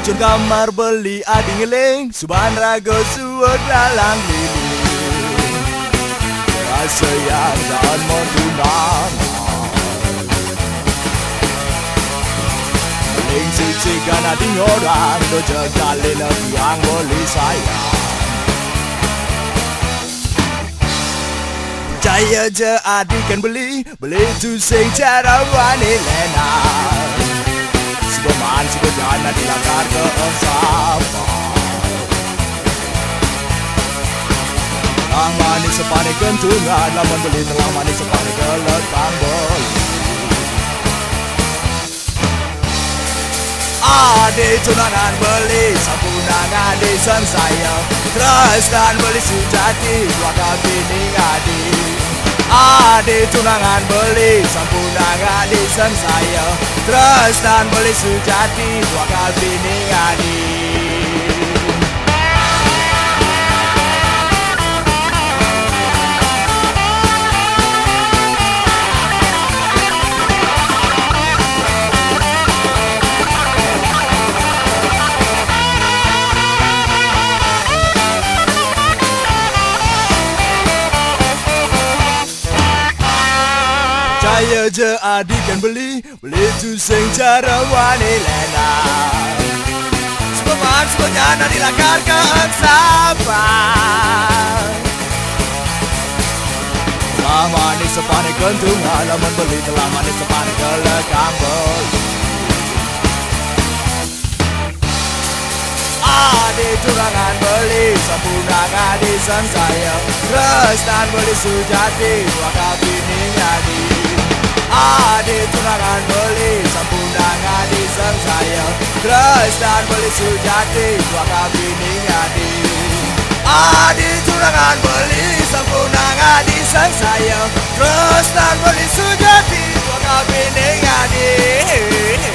Tujuan kamar beli adi ngeling, Suban rago suwek lalang liling. Sayang dan mentunang Meling cici kan adi orang, do jegalin yang boleh sayang. Percaya je adi kan beli tu sing cara wani lena. Subaman subajana dilakar ke sapa. Telang manis sepanik kentungan, lamun beli telang manis sepanik kelekang beli. Ade tunangan beli, sampunang ade sang saya. Terus dan beli sejati, dua kabining adi. Ade tunangan beli, sampunang ade sang saya. Terus dan beli sejati, dua kabining adi. Saya je adik kan beli tu sing cara wani lena. Subaman subajana dilakar ke sapa. Telah manis sepanik kentungan, lamun beli telah manis sepanik kelekang beli. Ade tunangan beli, sampunang adi sang saya. Terus dan beli sujati, dua kabining adi. Ade tunangan beli, sampunang adi sang saya. Terus dan beli sujati, dua kabining adi. Ade tunangan beli, sampunang adi sang saya. Terus dan beli sujati, dua kabining adi.